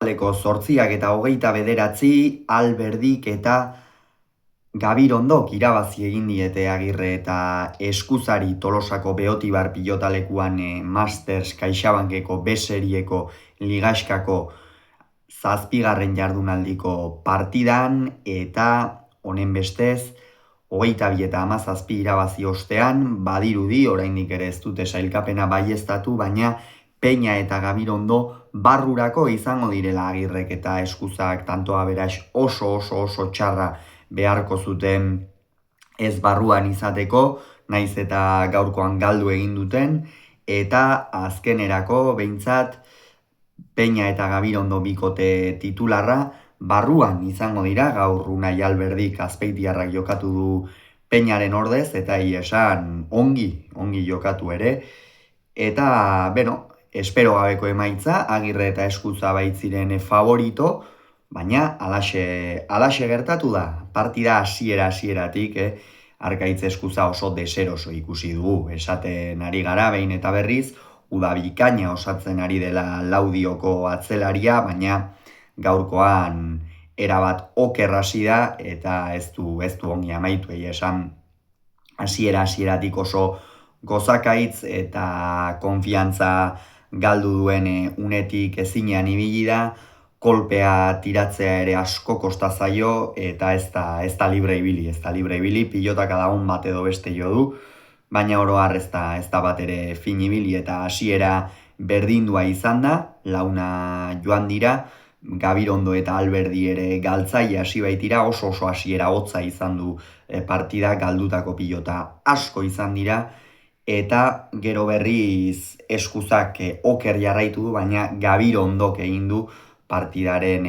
Leko 8:29 Alberdik eta Gabirondok irabazi egin diete Agirre eta Eskuzari Tolosako Beotibar pilotalekuan Masters CaixaBankeko B-serieko ligaxkako 7. jardunaldiko partidan eta honen bestez 22:17 irabazi ostean, badirudi oraindik ere ez dute sailkapena baieztatu, baina Peña eta Gabirondo barrurako izango direla Agirrek eta Eskuzak tantoa beraz oso txarra beharko zuten ez barruan izateko, naiz eta gaurkoan galdu egin duten, eta azkenerako behintzat Peña eta Gabirondo bikote titularra barruan izango dira, gaur Unai Alberdik Azpeitiarrak jokatu du Peñaren ordez, eta esan ongi jokatu ere, eta, espero gabeko emaitza, Agirre eta Eskuza baitziren favorito, baina alaxe gertatu da, partida hasieratik, Arkaitz Eskuza oso deseroso ikusi dugu, esaten ari gara behin eta berriz, uda bikaina osatzen ari dela Laudioko atzelaria, baina gaurkoan erabat oker hasi da, eta ez du ongi amaitu esan hasieratik oso gozakaitz eta konfiantza galdu duen unetik ezinean ibili da, kolpea tiratzea ere asko kosta zaio, eta ez da libre ibili, pilotak adaun bat edo beste jo du, baina oro har ez da bat ere fin ibili, eta hasiera berdindua izan da, launa joan dira, Gabirondo eta Alberdi ere galtzaile hasi baitira, oso hasiera hotza izan du partida, galdutako pilota asko izan dira, eta gero berriz Eskuzak oker jarraitu du, baina Gabirondok egin du partidaren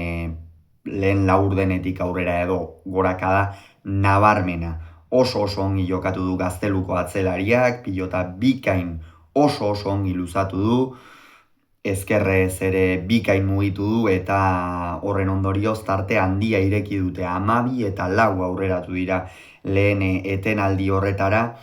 lehen laurdenetik aurrera edo gorakada nabarmena. Oso ongi jokatu du Gazteluko atzelariak, pilota bikain oso ongi luzatu du, ezkerrez ere bikain mugitu du, eta horren ondorioz tarte handia ireki dute 12 eta 4 aurreratu dira lehen etenaldi horretara,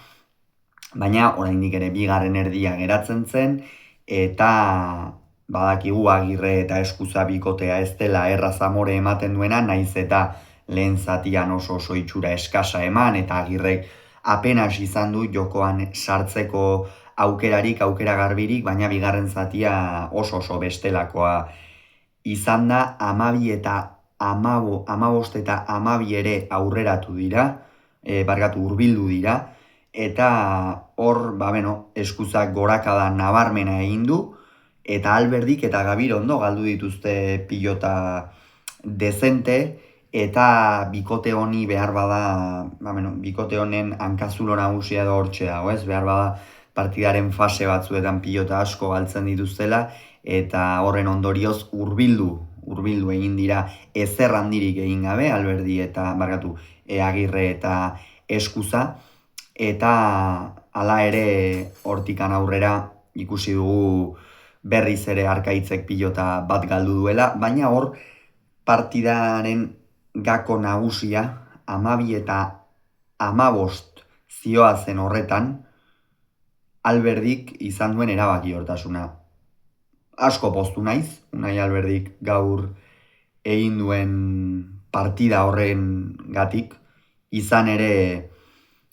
baina oraindik ere bigarren erdia geratzen zen, eta badakigu Agirre eta Eskuza bikotea ez dela erraz amore ematen duena, naiz eta lehen zatian oso itxura eskasa eman, eta Agirrek apenas izan du jokoan sartzeko aukera garbirik, baina bigarren zatia oso bestelakoa izan da, 12 eta 15 eta 12 ere aurreratu dira, hurbildu dira, eta hor, Eskuzak gorakada nabarmena egin du, eta Alberdik eta Gabirondo galdu dituzte pilota dezente, eta bikote honi behar bada, bikote honen hankazulo nagusia edo hortxe dago, ez? Behar bada partidaren fase batzuetan pilota asko galtzen dituztela, eta horren ondorioz hurbildu egin dira ezer handirik egin gabe, Alberdi eta, Agirre eta Eskuza, eta hala ere hortikan aurrera ikusi dugu berriz ere Arkaitzek pilota bat galdu duela, baina hor partidaren gako nagusia 12 eta 15 zioazen horretan, Alberdik izan duen erabaki hortasuna. Asko poztu naiz, Unai Alberdik gaur egin duen partida horren gatik, izan ere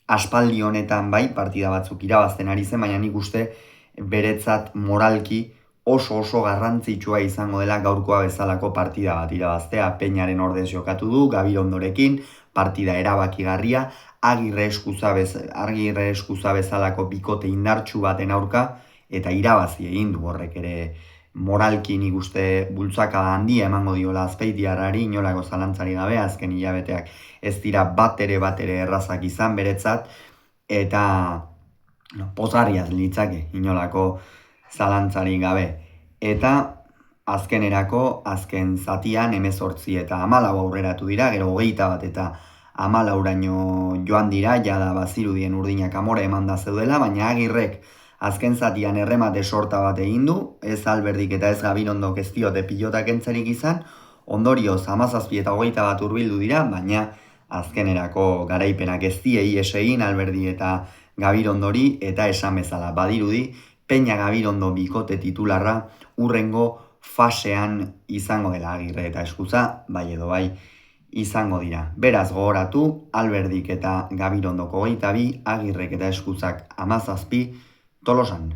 aspaldi honetan bai, partida batzuk irabazten ari zen, baina nik uste beretzat moralki oso garrantzitsua izango dela gaurkoa bezalako partida bat irabaztea. Peñaren ordez jokatu du, Gabirondorekin, partida erabakigarria, Agirre Eskuza bezalako bikote indartsu baten aurka, eta irabazi egin du horrek ere moralki nik uste bultzakada handia emango diola Azpeitiarrari, inolako zalantzari gabe, azken hilabeteak ez dira bat ere errazak izan beretzat, eta pozgarriaz litzake inolako zalantzari gabe. Eta azken zatian 18 eta 14 aurreratu dira, gero 21 eta 14raino joan dira, jada bazirudien urdinak amore eman da zeudela, baina Agirrek azken zatian erremate sorta bat egin du, ez Alberdik eta ez Gabirondok ez diote pilotak entzerik izan, ondorioz 17 eta 21 hurbildu dira, baina azkenerako garaipenak ez diei egin Alberdi eta Gabirondori, eta esan bezala badirudi Peña Gabirondo bikote titularra urrengo fasean izango dela Agirre eta Eskuza, bai edo bai izango dira. Beraz gogoratu, Alberdik eta Gabirondok 22, Agirrek eta Eskuzak 17, Tolosan.